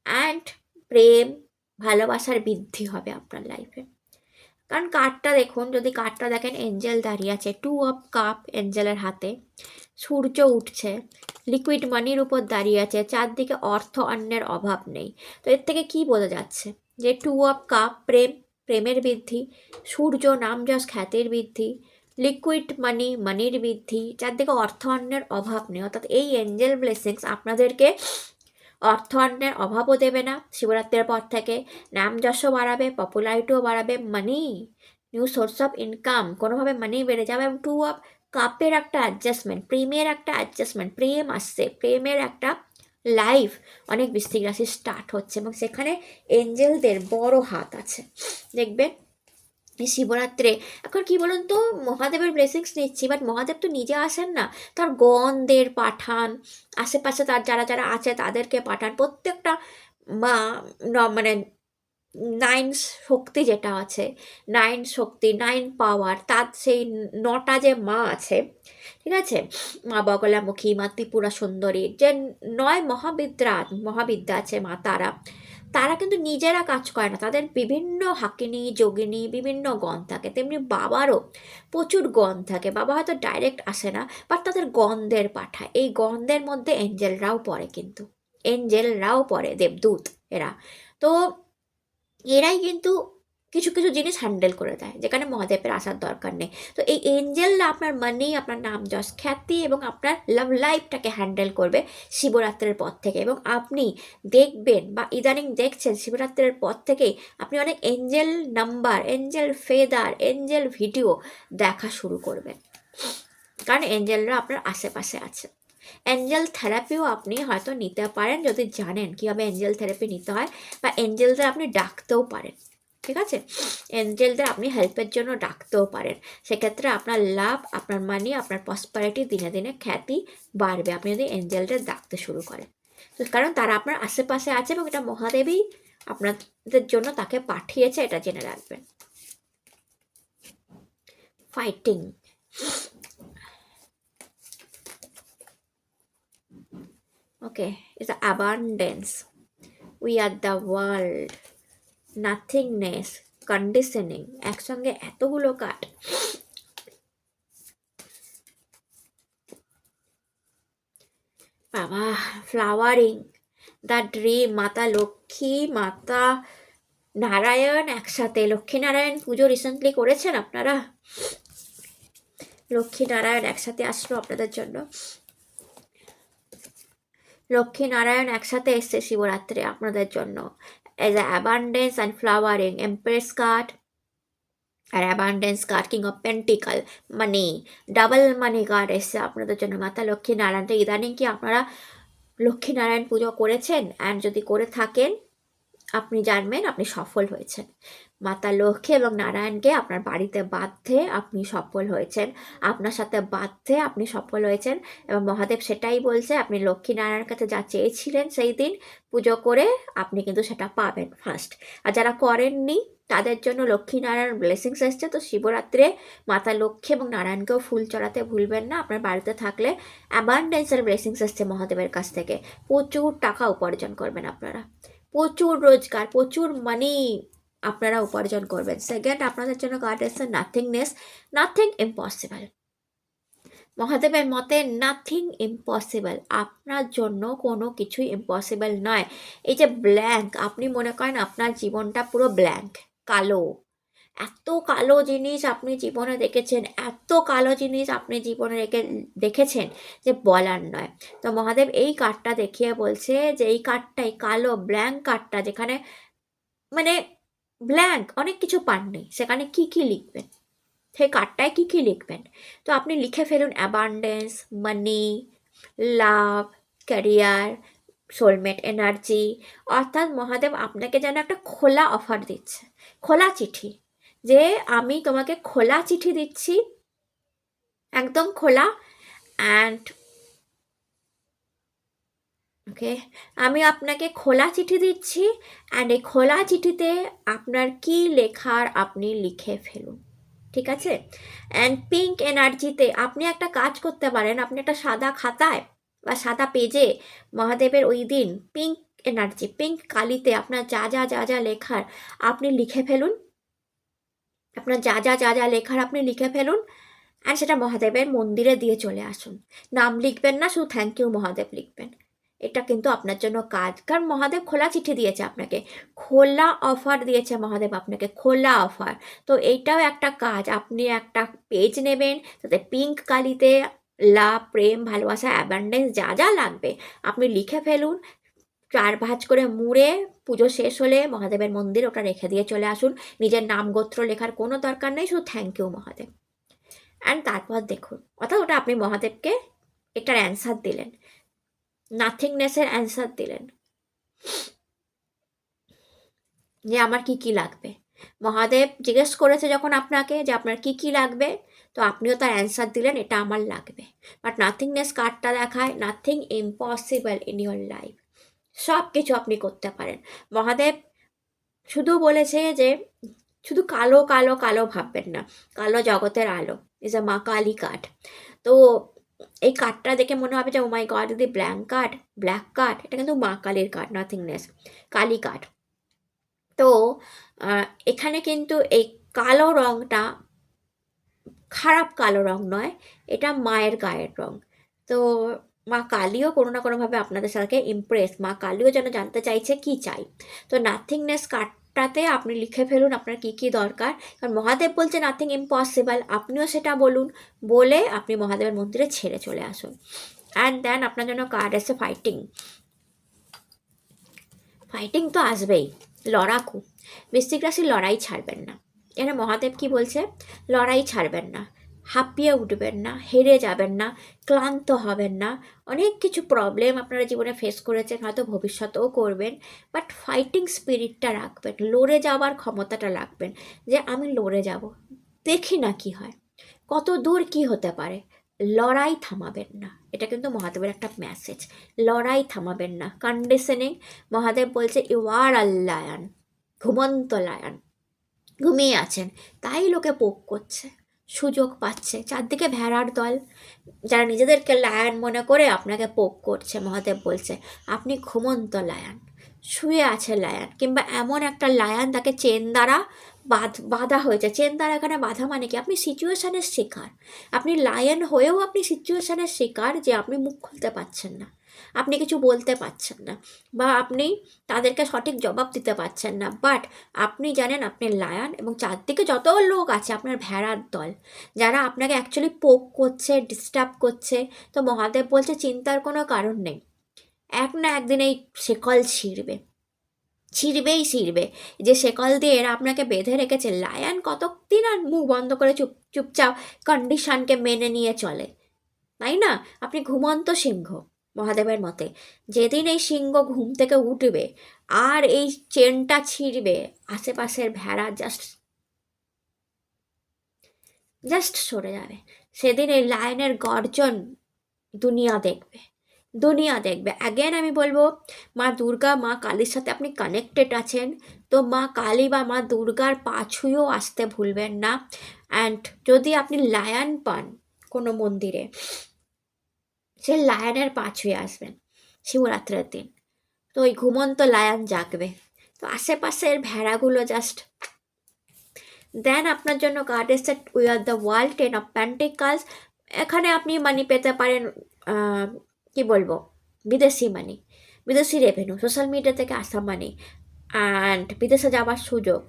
অ্যান্ড প্রেম, ভালোবাসার বৃদ্ধি হবে আপনার লাইফে। কারণ কার্ডটা দেখুন, যদি কার্ডটা দেখেন, এঞ্জেল দাঁড়িয়ে আছে, 2 অফ কাপ এঞ্জেলের হাতে, সূর্য উঠছে, লিকুইড মানির উপর দাঁড়িয়ে আছে, চারদিকে অর্থ অন্যের অভাব নেই। তো এর থেকে কি বোঝা যাচ্ছে, যে 2 অফ কাপ প্রেমের বৃদ্ধি, সূর্য নাম যশ খ্যাতির বৃদ্ধি, লিকুইড মানির বৃদ্ধি, চারদিকে অর্থ অন্যের অভাব নেই। অর্থাৎ এই এঞ্জেল ব্লেসিংস আপনাদেরকে অর্থ অন্যের অভাবও দেবে না শিবরাত্রির পর থেকে, নাম যশও বাড়াবে, পপুলারিটিও বাড়াবে, মানি, নিউ সোর্স অফ ইনকাম, কোনোভাবে মানি বেড়ে যাবে। এবং 2 অফ কাপের একটা অ্যাডজাস্টমেন্ট, প্রেমের একটা অ্যাডজাস্টমেন্ট, প্রেম আসছে, প্রেমের একটা লাইফ অনেক বৃশ্চিক রাশি স্টার্ট হচ্ছে, এবং সেখানে এঞ্জেলদের বড় হাত আছে দেখবেন। শিবরাত্রে এখন কি বলুন তো, মহাদেবের ব্লেসিংস নিচ্ছি, বাট মহাদেব তো নিজে আসেন না, তার গণদের পাঠান, আশেপাশে তার যারা যারা আছে তাদেরকে পাঠান। প্রত্যেকটা মা মানে নাইন শক্তি যেটা আছে, নাইন শক্তি, নাইন পাওয়ার, তার সেই নটা যে মা আছে, ঠিক আছে, মা বগলামুখী, মা ত্রিপুরা সুন্দরী, যে নয় মহাবিদ্যা আছে মা তারা, তারা কিন্তু নিজেরা কাজ করে না, তাদের বিভিন্ন হাকিনী যোগিনী বিভিন্ন গণ থাকে। তেমনি বাবারও প্রচুর গণ থাকে, বাবা হয়তো ডাইরেক্ট আসে না, বাট তাদের গণদের পাঠায়। এই গণদের মধ্যে এঞ্জেলরাও পড়ে, কিন্তু এঞ্জেলরাও পড়ে, দেবদূত এরা। তো এরাই কিন্তু কিছু কিছু জিনিস হ্যান্ডেল করে দেয়, যেখানে মহাদেবের আসার দরকার নেই। তো এই এঞ্জেলরা আপনার মানি, আপনার নাম যশ খ্যাতি এবং আপনার লাভ লাইফটাকে হ্যান্ডেল করবে শিবরাত্রের পর থেকে। এবং আপনি দেখবেন বা ইদানিং দেখছেন শিবরাত্রের পর থেকেই আপনি অনেক Angel number, Angel feather, Angel video দেখা শুরু করবেন, কারণ এঞ্জেলরা আপনার আশেপাশে আছে। অ্যাঞ্জেল থেরাপিও আপনি হয়তো নিতে পারেন যদি জানেন কীভাবে অ্যাঞ্জেল থেরাপি নিতে হয়, বা এঞ্জেলদের আপনি ডাকতেও পারেন, ঠিক আছে, এঞ্জেলদের আপনি হেল্পের জন্য ডাকতেও পারেন। সেক্ষেত্রে আপনার লাভ, আপনার মানি, আপনার প্রসপারিটি, দিনে দিনে খ্যাতি বাড়বে আপনি যদি এঞ্জেলদের ডাকতে শুরু করেন। তো কারণ তারা আপনার আশেপাশে আছে এবং এটা মহাদেবী আপনাদের জন্য তাকে পাঠিয়েছে, এটা জেনে রাখবেন। Fighting, okay, it's abundance, we are the world, nothingness, conditioning, একসঙ্গে এতগুলো কার্ড। বাবা, ফ্লাওয়ারিং, দ্য ড্রিম, মাতা লক্ষ্মী, মাতা নারায়ণ একসাথে। লক্ষ্মী নারায়ণ পুজো রিসেন্টলি করেছেন আপনারা? লক্ষ্মী নারায়ণ একসাথে আসলো আপনাদের জন্য, লক্ষ্মী নারায়ণ একসাথে এসছে শিবরাত্রে আপনাদের জন্য। As a abundance and flowering, empress card আর abundance card, king of pentacle, money, double money card এসছে আপনাদের জন্য। মাতা লক্ষ্মী নারায়ণটা ইদানিং কি আপনারা লক্ষ্মী নারায়ণ পুজো করেছেন? অ্যান্ড যদি করে থাকেন আপনি জানবেন আপনি সফল হয়েছেন। মাতা লক্ষ্মী এবং নারায়ণকে আপনার বাড়িতে বাঁধতে আপনি সফল হয়েছেন, আপনার সাথে বাঁধতে আপনি সফল হয়েছেন। এবং মহাদেব সেটাই বলছে, আপনি লক্ষ্মী নারায়ণের কাছে যা চেয়েছিলেন সেই দিন পুজো করে আপনি কিন্তু সেটা পাবেন ফার্স্ট। আর যারা করেননি তাদের জন্য লক্ষ্মী নারায়ণ ব্লেসিংস এসছে। তো শিবরাত্রে মাতা লক্ষ্মী এবং নারায়ণকেও ফুল চড়াতে ভুলবেন না। আপনার বাড়িতে থাকলে অ্যাবান্ডেন্সের ব্লেসিংস এসছে মহাদেবের কাছ থেকে, প্রচুর টাকা উপার্জন করবেন আপনারা, প্রচুর রোজগার, প্রচুর মানি আপনারা উপার্জন করবেন। সেকেন্ড, আপনাদের জন্য কার্ড এসছে নাথিংনেস, নাথিং ইম্পসিবল। মহাদেবের মতে নাথিং ইম্পসিবল, আপনার জন্য কোনো কিছুই ইম্পসিবল নয়। এই যে ব্ল্যাঙ্ক, আপনি মনে করেন আপনার জীবনটা পুরো ব্ল্যাঙ্ক, কালো, এত কালো জিনিস আপনি জীবনে দেখেছেন, এত কালো জিনিস আপনি জীবনে দেখেছেন যে বলার নয়। তো মহাদেব এই কার্ডটা দেখিয়ে বলছে যে এই কার্ডটাই, কালো ব্ল্যাঙ্ক কার্ডটা, যেখানে মানে ব্ল্যাঙ্ক, অনেক কিছু পাননি, সেখানে কি কি লিখবেন, সেই কার্ডটায় কি কি লিখবেন। তো আপনি লিখে ফেলুন অ্যাবান্ডেন্স, মানি, লাভ, ক্যারিয়ার, সোলমেট এনার্জি। অর্থাৎ মহাদেব আপনাকে যেন একটা খোলা অফার দিচ্ছে, খোলা চিঠি, যে আমি তোমাকে খোলা চিঠি দিচ্ছি, একদম খোলা। অ্যান্ড ওকে, আমি আপনাকে খোলা চিঠি দিচ্ছি, অ্যান্ড এই খোলা চিঠিতে আপনার কি লেখার আপনি লিখে ফেলুন, ঠিক আছে। অ্যান্ড পিঙ্ক এনার্জিতে আপনি একটা কাজ করতে পারেন, আপনি একটা সাদা খাতায় বা সাদা পেজে মহাদেবের ওই দিন পিঙ্ক এনার্জি, পিঙ্ক কালিতে আপনার যা যা যা যা লেখার আপনি লিখে ফেলুন, আপনার যা যা যা যা লেখার আপনি লিখে ফেলুন। অ্যান্ড সেটা মহাদেবের মন্দিরে দিয়ে চলে আসুন। নাম লিখবেন না, শুধু থ্যাংক ইউ মহাদেব লিখবেন। এটা কিন্তু আপনার জন্য কাজ, কারণ মহাদেব খোলা চিঠি দিয়েছে আপনাকে, খোলা অফার দিয়েছে মহাদেব আপনাকে, খোলা অফার। তো এইটাও একটা কাজ, আপনি একটা পেজ নেবেন, তাতে পিঙ্ক কালিতে লাভ, প্রেম, ভালোবাসা, অ্যাবান্ডেন্স যা যা লাগবে আপনি লিখে ফেলুন। 4 ভাঁজ করে মুড়ে পুজো শেষ হলে মহাদেবের মন্দির ওটা রেখে দিয়ে চলে আসুন। নিজের নাম গোত্র লেখার কোনো দরকার নেই, শুধু থ্যাংক ইউ মহাদেব। অ্যান্ড তারপর দেখুন, অর্থাৎ ওটা আপনি মহাদেবকে এটার অ্যান্সার দিলেন, নাথিংনেসের অ্যান্সার দিলেন, যে আমার কি কি লাগবে। মহাদেব জিজ্ঞেস করেছে যখন আপনাকে যে আপনার কি কি লাগবে, তো আপনিও তার অ্যান্সার দিলেন, এটা আমার লাগবে। বাট নাথিংনেস কার্ডটা দেখায় nothing impossible in your life, সব কিছু আপনি করতে পারেন। মহাদেব শুধু বলেছে যে শুধু কালো কালো কালো ভাববেন না, কালো জগতের আলো ইজ এ মা কালী কার্ড। তো এই কার্ডটা দেখে মনে হবে যে ও মাই গড দিদি ব্ল্যাক কার্ড, এটা কিন্তু মা কালীর কার্ড, নাথিংনেস, কালী কার্ড। তো এখানে কিন্তু এই কালো রঙটা খারাপ কালো রং নয়, এটা মায়ের গায়ের রং। তো মা কালীও কোনো না কোনোভাবে আপনাদের সাথে ইমপ্রেস, মা কালীও যেন জানতে চাইছে কি চাই। তো নাথিংনেস কার্ডটাতে আপনি লিখে ফেলুন আপনার কী কী দরকার, কারণ মহাদেব বলছে নাথিং ইম্পসিবল, আপনিও সেটা বলুন, বলে আপনি মহাদেবের মন্দিরে ছেড়ে চলে আসুন। অ্যান্ড দেন আপনার জন্য কার্ড এসে ফাইটিং। ফাইটিং তো আসবেই, লড়াকু। বৃশ্চিক রাশির লড়াই ছাড়বেন না। এখানে মহাদেব কি বলছে, লড়াই ছাড়বেন না, হাঁপিয়ে উঠবেন না, হেরে যাবেন না, ক্লান্ত হবেন না। অনেক কিছু প্রবলেম আপনারা জীবনে ফেস করেছেন, হয়তো ভবিষ্যতেও করবেন, বাট ফাইটিং স্পিরিটটা রাখবেন, লড়ে যাওয়ার ক্ষমতাটা রাখবেন, যে আমি লড়ে যাব, দেখি না কি হয়, কত দূর কি হতে পারে। লড়াই থামাবেন না, এটা কিন্তু মহাদেবের একটা মেসেজ। লড়াই থামাবেন না। কন্ডিশনিং, মহাদেব বলছে ইউ আর আ লায়ন, ঘুমন্ত লায়ন, ঘুমিয়ে আছেন, তাই লোকে পোক করছে, সুযোগ পাচ্ছে, চারদিকে ভেড়ার দল, যারা নিজেদেরকে লায়ন মনে করে আপনাকে পোক করছে। মহাদেব বলছে আপনি ঘুমন্ত লায়ন, শুয়ে আছে লায়ন, কিংবা এমন একটা লায়ন তাকে চেন দ্বারা বাধা হয়েছে। চেন দ্বারা এখানে বাধা মানে কি, আপনি সিচুয়েশানের শিকার, আপনি লায়ন হয়েও আপনি সিচুয়েশানের শিকার, যে আপনি মুখ খুলতে পারছেন না, আপনি কিছু বলতে পারছেন না, বা আপনি তাদেরকে সঠিক জবাব দিতে পারছেন না, বাট আপনি জানেন আপনি লায়ন, এবং চারদিকে যত লোক আছে আপনার ভেড়ার দল, যারা আপনাকে অ্যাকচুয়ালি পোক করছে, ডিস্টার্ব করছে। তো মহাদেব বলছে চিন্তার কোনো কারণ নেই, এক না একদিন এই শেকল ছিঁড়বেই। যে শেকল দিয়ে এরা আপনাকে বেঁধে রেখেছে, লায়ন কতদিন আর মুখ বন্ধ করে চুপচাপ কন্ডিশনকে মেনে নিয়ে চলে, তাই না? আপনি ঘুমন্ত সিংহ মহাদেবের মতে। যেদিন এই সিংহ ঘুম থেকে উঠবে আর এই চেনটা ছিঁড়বে, আশেপাশের ভেড়া জাস্ট সরে যাবে, সেদিন এই লায়নের গর্জন দুনিয়া দেখবে। অ্যাগেন আমি বলবো, মা দুর্গা, মা কালীর সাথে আপনি কানেক্টেড আছেন, তো মা কালী বা মা দুর্গার পা ছুঁয়েও আসতে ভুলবেন না। অ্যান্ড যদি আপনি লায়ন পান কোনো মন্দিরে, সে লায়নের পা ছুঁয়ে আসবেন শিবরাত্রের দিন, তো ওই ঘুমন্ত লায়ন জাগবে, তো আশেপাশের ভেড়াগুলো জাস্ট। দেন আপনার জন্য কার্ড এসে we are the world, 10 of pentacles. এখানে আপনি মানি পেতে পারেন, কি বলবো, বিদেশি মানি, বিদেশি রেভিনিউ, সোশ্যাল মিডিয়া থেকে আসা মানি, অ্যান্ড বিদেশে যাওয়ার সুযোগ,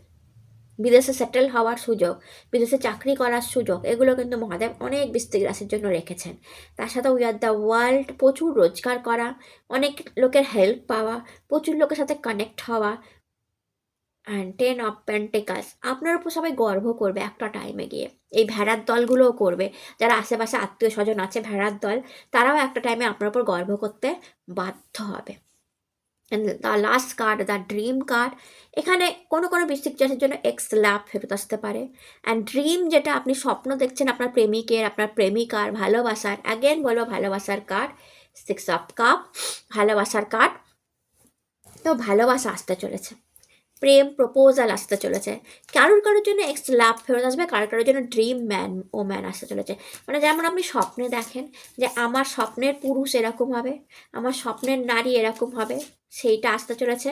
বিদেশে সেটেল হওয়ার সুযোগ, বিদেশে চাকরি করার সুযোগ, এগুলো কিন্তু মহাদেব অনেক বৃশ্চিক রাশির জন্য রেখেছেন। তার সাথে উই আর দ্য ওয়ার্ল্ড, প্রচুর রোজগার করা, অনেক লোকের হেল্প পাওয়া, প্রচুর লোকের সাথে কানেক্ট হওয়া, অ্যান্ড 10 অফ পেন্টিকালস। আপনার উপর সবাই গর্ব করবে একটা টাইমে গিয়ে, এই ভেড়ার দলগুলোও করবে, যারা আশেপাশে আত্মীয় স্বজন আছে ভেড়ার দল, তারাও একটা টাইমে আপনার উপর গর্ব করতে বাধ্য হবে। The last card, the dream card. এখানে কোনো বৃশ্চিক রাশির জন্য এক্স লাভ ফেরত আসতে পারে। অ্যান্ড ড্রিম, যেটা আপনি স্বপ্ন দেখছেন আপনার প্রেমিকের, আপনার প্রেমিকার, ভালোবাসার, অ্যাগেন বলবো ভালোবাসার কার্ড, 6 অফ কাপ, ভালোবাসার কার্ড। তো ভালোবাসা আসতে চলেছে, প্রেম প্রপোজাল আসতে চলেছে, কারোর জন্য এক্স লাভ ফেরত আসবে, কারোর জন্য ড্রিম ম্যান ও ম্যান আসতে চলেছে। মানে যেমন আপনি স্বপ্নে দেখেন যে আমার স্বপ্নের পুরুষ এরকম হবে, আমার স্বপ্নের নারী এরকম হবে, সেইটা আসতে চলেছে।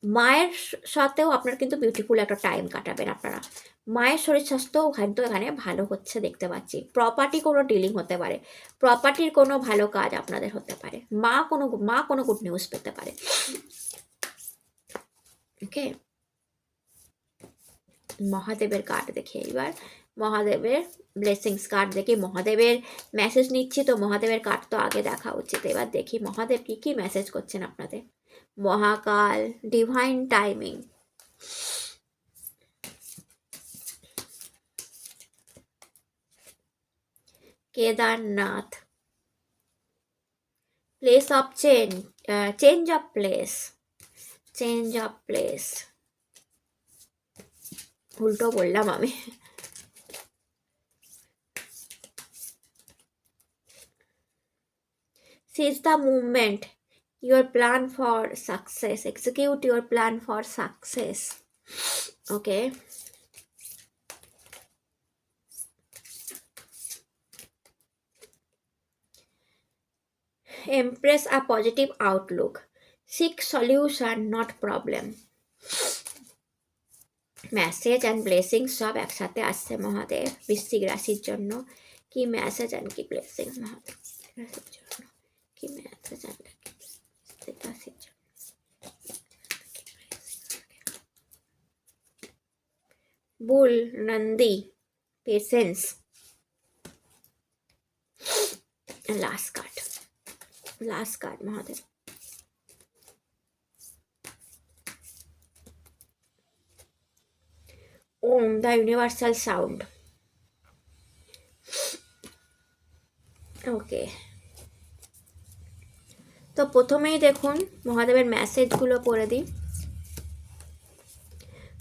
মায়ের সাথেও আপনার কিন্তু বিউটিফুল একটা টাইম কাটাবেন আপনারা। মায়ের শরীর স্বাস্থ্যও কিন্তু এখানে ভালো হচ্ছে দেখতে পাচ্ছি। প্রপার্টি কোনো ডিলিং হতে পারে, প্রপার্টির কোনো ভালো কাজ আপনাদের হতে পারে, মা কোনো গুড নিউজ পেতে পারে। ওকে, মহাদেবের কার্ড দেখি এবার, মহাদেবের ব্লেসিংস কার্ড দেখি, মহাদেবের মেসেজ নিচ্ছি, তো মহাদেবের কার্ড তো আগে দেখা উচিত। এবার দেখি মহাদেব কি কি মেসেজ করছেন আপনাদের। Mahakal, divine timing, Kedarnath, place of change of place, উল্টো বললাম আমি। Seize the movement, your plan for success, execute your plan for success. Okay, embrace a positive outlook, seek solution not problem. Message and blessing সব একসাথে আসছে মহাদেব বৃশ্চিক রাশির জন্য। কি মেসেজ অ্যান্ড কি ব্লেসিং মহাদেব রাশির জন্য, কি মেসেজ অ্যান্ড বৃশ্চিক রাশির জন্য। Bull, Nandi, patience, last card Mahadev. Om, the universal sound. Okay, তো প্রথমেই দেখুন মহাদেবের মেসেজগুলো পড়ে দিই।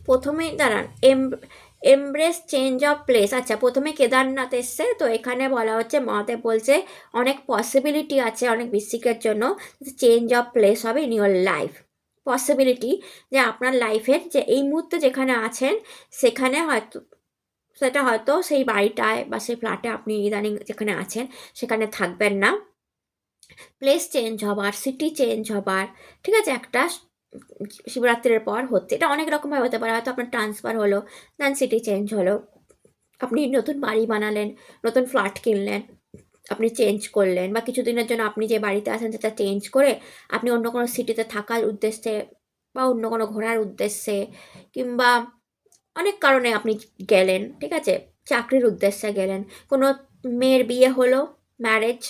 প্রথমেই দাঁড়ান, এমব্রেস চেঞ্জ অফ প্লেস। আচ্ছা, প্রথমে কেদারনাথ এসছে, তো এখানে বলা হচ্ছে মহাদেব বলছে অনেক পসিবিলিটি আছে অনেক বৃশ্চিকের জন্য, চেঞ্জ অফ প্লেস হবে ইন ইউর লাইফ। পসিবিলিটি যে আপনার লাইফের যে এই মুহূর্তে যেখানে আছেন সেখানে হয়তো সেই বাড়িটায় বা সেই ফ্ল্যাটে আপনি ইদানিং যেখানে আছেন সেখানে থাকবেন না। প্লেস চেঞ্জ হবার, সিটি চেঞ্জ হবার, ঠিক আছে, একটা শিবরাত্রির পর হচ্ছে। এটা অনেক রকমভাবে হতে পারে, হয়তো আপনার ট্রান্সফার হলো, দেন সিটি চেঞ্জ হলো, আপনি নতুন বাড়ি বানালেন, নতুন ফ্ল্যাট কিনলেন, আপনি চেঞ্জ করলেন, বা কিছুদিনের জন্য আপনি যে বাড়িতে আছেন সেটা চেঞ্জ করে আপনি অন্য কোনো সিটিতে থাকার উদ্দেশ্যে বা অন্য কোনো ঘোরার উদ্দেশ্যে, কিংবা অনেক কারণে আপনি গেলেন, ঠিক আছে, চাকরির উদ্দেশ্যে গেলেন, কোনো মেয়ের বিয়ে হলো, ম্যারেজ,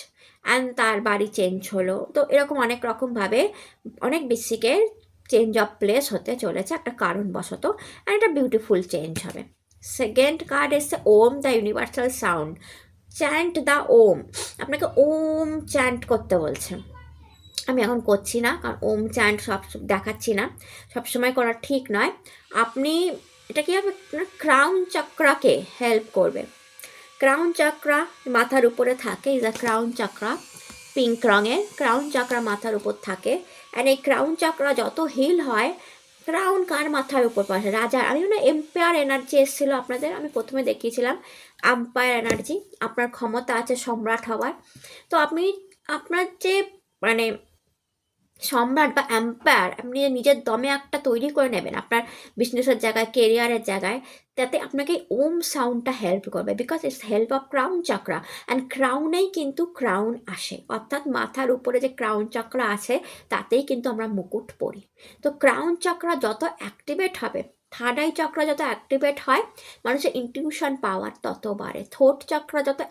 অ্যান্ড তার বাড়ি চেঞ্জ হলো। তো এরকম অনেক রকমভাবে অনেক বৃশ্চিকের চেঞ্জ অফ প্লেস হতে চলেছে একটা কারণবশত, অ্যান্ড একটা বিউটিফুল চেঞ্জ হবে। সেকেন্ড কার্ড এসছে Om, the universal sound. Chant the Om, আপনাকে ওম চ্যান্ট করতে বলছে। আমি এখন করছি না, কারণ ওম চ্যান্ট সব দেখাচ্ছি না, সবসময় করা ঠিক নয়। আপনি এটা কী হবে, ক্রাউন চক্রাকে হেল্প করবে। ক্রাউন চক্রা মাথার উপরে থাকে, is a crown chakra, pink রঙের ক্রাউন চক্রা মাথার উপর থাকে। অ্যান্ড এই ক্রাউন চক্রা যত হিল হয়, ক্রাউন কার মাথার উপর পাশে রাজার, আমি মনে এম্পায়ার এনার্জি এসেছিলো আপনাদের, আমি প্রথমে দেখিয়েছিলাম আম্পায়ার এনার্জি, আপনার ক্ষমতা আছে সম্রাট হওয়ার। তো আপনি আপনার যে মানে সম্রাট বা এম্পায়ার আপনি নিজের দমে একটা তৈরি করে নেবেন আপনার বিজনেসের জায়গায়, কেরিয়ারের জায়গায়, তাতে আপনাকে ওম সাউন্ডটা হেল্প করবে, because it's help of crown chakra. And ক্রাউনেই কিন্তু ক্রাউন আসে, অর্থাৎ মাথার উপরে যে ক্রাউন চক্রা আছে তাতেই কিন্তু আমরা মুকুট পরি। তো ক্রাউন চক্রা যত অ্যাক্টিভেট হবে, থার্ড আই চক্র যত অ্যাক্টিভেট হয়, মানুষের ইনটিউশন পাওয়ার তত বাড়ে। থ্রোট চক্র যত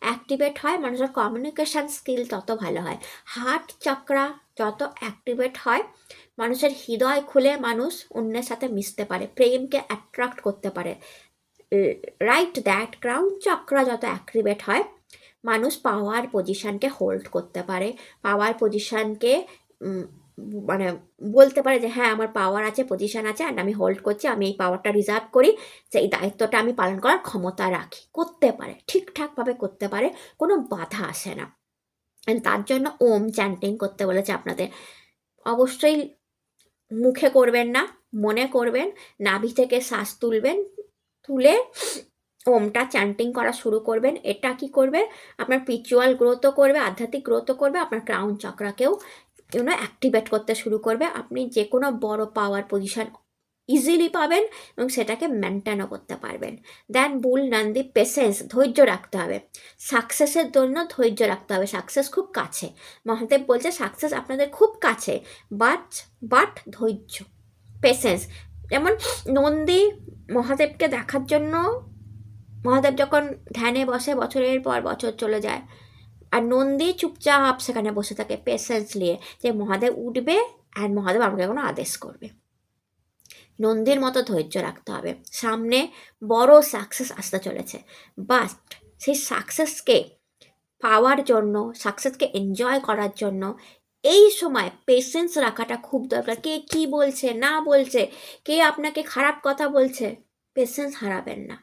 অ্যাক্টিভেট হয়, মানুষের কমিউনিকেশান স্কিল তত ভালো হয়। হার্ট চক্রা যত অ্যাক্টিভেট হয়, মানুষের হৃদয় খুলে মানুষ অন্যের সাথে মিশতে পারে, প্রেমকে অ্যাট্রাক্ট করতে পারে। রাইট দ্যাট, ক্রাউন চক্রা যত অ্যাক্টিভেট হয়, মানুষ পাওয়ার পজিশানকে হোল্ড করতে পারে, পাওয়ার পজিশানকে মানে বলতে পারে যে হ্যাঁ আমার পাওয়ার আছে, পজিশান আছে, অ্যান্ড আমি হোল্ড করছি, আমি এই পাওয়ারটা রিজার্ভ করি, সেই দায়িত্বটা আমি পালন করার ক্ষমতা রাখি, করতে পারে, ঠিকঠাকভাবে করতে পারে, কোনো বাধা আসে না। তার জন্য ওম চ্যান্টিং করতে বলেছে আপনাদের। অবশ্যই মুখে করবেন না, মনে করবেন, নাভি থেকে শ্বাস তুলে ওমটা চ্যান্টিং করা শুরু করবেন। এটা কি করবে, আপনার স্পিরিচুয়াল গ্রোথও করবে, আধ্যাত্মিক গ্রোথও করবে, আপনার ক্রাউন চক্রাকেও অ্যাক্টিভেট করতে শুরু করবে। আপনি যে কোনো বড় পাওয়ার পজিশন ইজিলি পাবেন এবং সেটাকে মেনটেনও করতে পারবেন। দেন বুল, নন্দী, পেশেন্স, ধৈর্য রাখতে হবে। সাকসেসের জন্য ধৈর্য রাখতে হবে, সাকসেস খুব কাছে, মহাদেব বলছে সাকসেস আপনাদের খুব কাছে, বাট ধৈর্য, পেশেন্স। যেমন নন্দী মহাদেবকে দেখার জন্য, মহাদেব যখন ধ্যানে বসে বছরের পর বছর চলে যায়, আর নন্দী চুপচাপ সেখানে বসে থাকে পেশেন্স নিয়ে, যে মহাদেব উঠবে আর মহাদেব আমাকে কোনো আদেশ করবে। নন্দীর মতো ধৈর্য রাখতে হবে, সামনে বড় সাকসেস আসতে চলেছে, বাট সেই সাকসেসকে পাওয়ার জন্য, সাকসেসকে এনজয় করার জন্য এই সময় পেশেন্স রাখাটা খুব দরকার। কে কি বলছে না বলছে, কে আপনাকে খারাপ কথা বলছে, পেশেন্স হারাবেন না।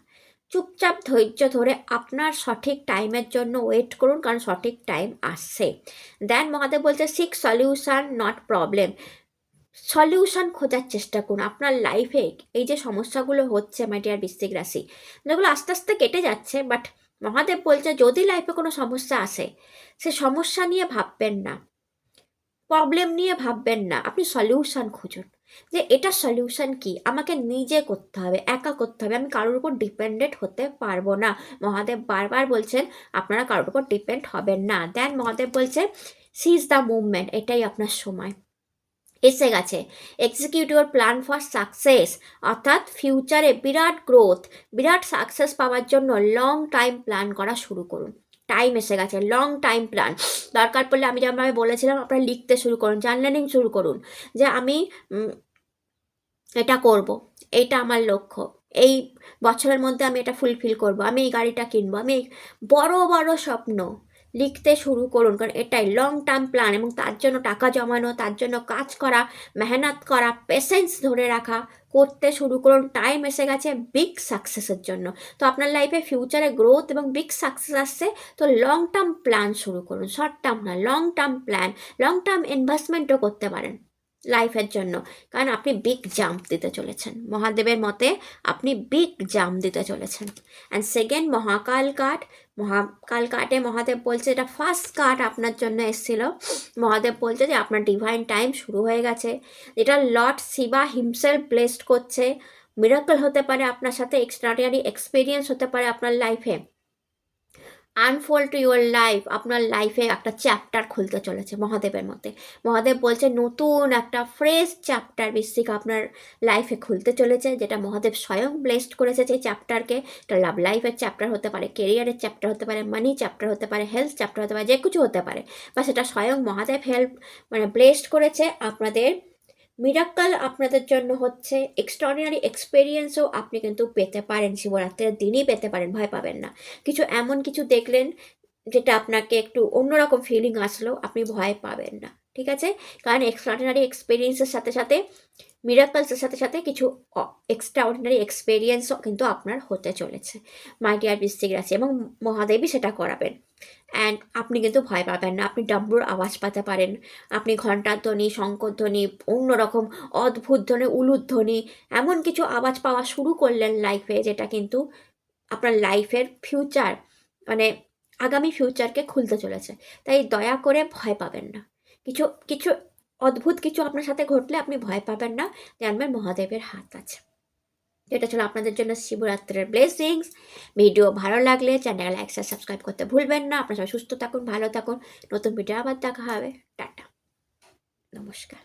চুপচাপ ধৈর্য ধরে আপনার সঠিক টাইমের জন্য ওয়েট করুন, কারণ সঠিক টাইম আসছে। দেন মহাদেব বলছে seek solution not problem. Solution খোঁজার চেষ্টা করুন আপনার লাইফে। এই যে সমস্যাগুলো হচ্ছে মাই ডিয়ার বৃশ্চিক রাশি, যেগুলো আস্তে আস্তে কেটে যাচ্ছে, বাট মহাদেব বলছে যদি লাইফে কোনো সমস্যা আসে, সে সমস্যা নিয়ে ভাববেন না, প্রবলেম নিয়ে ভাববেন না, আপনি সলিউশন খুঁজুন। যে এটা সলিউশন কি, আমাকে নিজে করতে হবে, একা করতে হবে, আমি কারোর উপর ডিপেন্ডেন্ট হতে পারবো না। মহাদেব বারবার বলছেন আপনারা কারোর উপর ডিপেন্ড হবেন না। দেন মহাদেব বলছে সিজ দ্য মুভমেন্ট, এটাই আপনার সময় এসে গেছে। Execute your plan for success, অর্থাৎ ফিউচারে বিরাট গ্রোথ, বিরাট সাকসেস পাওয়ার জন্য লং টাইম প্ল্যান করা শুরু করুন। টাইম এসে গেছে, লং টাইম প্ল্যান। দরকার পড়লে আমি যেমন বলেছিলাম আপনারা লিখতে শুরু করুন, জার্নালিং শুরু করুন, যে আমি এটা করব, এইটা আমার লক্ষ্য, এই বছরের মধ্যে আমি এটা ফুলফিল করব, আমি এই গাড়িটা কিনবো, আমি বড় বড় স্বপ্ন লিখতে শুরু করুন, কারণ এটাই লং টার্ম প্ল্যান। এবং তার জন্য টাকা জমানো, তার জন্য কাজ করা, মেহনত করা, পেশেন্স ধরে রাখা, করতে শুরু করুন। টাইম এসে গেছে বিগ সাকসেসের জন্য। তো আপনার লাইফে ফিউচারে গ্রোথ এবং বিগ সাকসেস আসছে, তো লং টার্ম প্ল্যান শুরু করুন, শর্ট টার্ম না, long term plan. Long term ইনভেস্টমেন্টও করতে পারেন লাইফের জন্য, কারণ আপনি বিগ জাম্প দিতে চলেছেন। মহাদেবের মতে আপনি বিগ জাম্প দিতে চলেছেন। অ্যান্ড সেকেন্ড মহাকাল কার্ড, মহাকাল কার্ডে মহাদেব বলছে এটা ফার্স্ট কার্ড আপনার জন্য এসেছিল। মহাদেব বলছে যে আপনার ডিভাইন টাইম শুরু হয়ে গেছে, যেটা লর্ড শিবা হিমসেলফ ব্লেসড করছে। মিরাকল হতে পারে আপনার সাথে, এক্সট্রাঅর্ডিনারি এক্সপিরিয়েন্স হতে পারে আপনার লাইফে। আনফোল্ড টু ইউর লাইফ, আপনার লাইফে একটা চ্যাপ্টার খুলতে চলেছে মহাদেবের মতে। মহাদেব বলছে নতুন একটা ফ্রেশ চ্যাপ্টার বৃশ্চিক আপনার লাইফে খুলতে চলেছে, যেটা মহাদেব স্বয়ং ব্লেসড করেছে সেই চ্যাপ্টারকে। এটা লাভ লাইফের চ্যাপ্টার হতে পারে, কেরিয়ারের চ্যাপ্টার হতে পারে, মানি চ্যাপ্টার হতে পারে, হেলথ চ্যাপ্টার হতে পারে, যে কিছু হতে পারে, বা সেটা স্বয়ং মহাদেব ব্লেসড করেছে আপনাদের। মিরাক্কাল আপনাদের জন্য হচ্ছে, এক্সট্রাঅর্ডিনারি এক্সপিরিয়েন্সও আপনি কিন্তু পেতে পারেন, শিবরাত্রির দিনই পেতে পারেন, ভয় পাবেন না। কিছু এমন কিছু দেখলেন যেটা আপনাকে একটু অন্যরকম ফিলিং আসলো, আপনি ভয় পাবেন না, ঠিক আছে? কারণ এক্সট্রাঅর্ডিনারি এক্সপিরিয়েন্সের সাথে সাথে, মিরাকলসের সাথে সাথে কিছু এক্সট্রাঅর্ডিনারি এক্সপিরিয়েন্সও কিন্তু আপনার হতে চলেছে মাই ডিয়ার বৃশ্চিক রাশি, এবং মহাদেবই সেটা করাবেন। অ্যান্ড আপনি কিন্তু ভয় পাবেন না, আপনি ডামরুর আওয়াজ পেতে পারেন, আপনি ঘণ্টার ধ্বনি, শঙ্করধ্বনি, অন্যরকম অদ্ভুত ধ্বনি, উলুধ্বনি, এমন কিছু আওয়াজ পাওয়া শুরু করলেন লাইফে, যেটা কিন্তু আপনার লাইফের ফিউচার, মানে আগামী ফিউচারকে খুলতে চলেছে। তাই দয়া করে ভয় পাবেন না। কিছু কিছু অদ্ভুত কিছু আপনার সাথে ঘটলে আপনি ভয় পাবেন না, জানবেন মহাদেবের হাত আছে। এটা ছিল আপনাদের জন্য শিবরাত্রির ব্লেসিংস। ভিডিও ভালো লাগলে চ্যানেল লাইক সাবস্ক্রাইব করতে ভুলবেন না। আপনারা সবাই সুস্থ থাকুন, ভালো থাকুন। নতুন ভিডিও আবার দেখা হবে। টাটা, নমস্কার।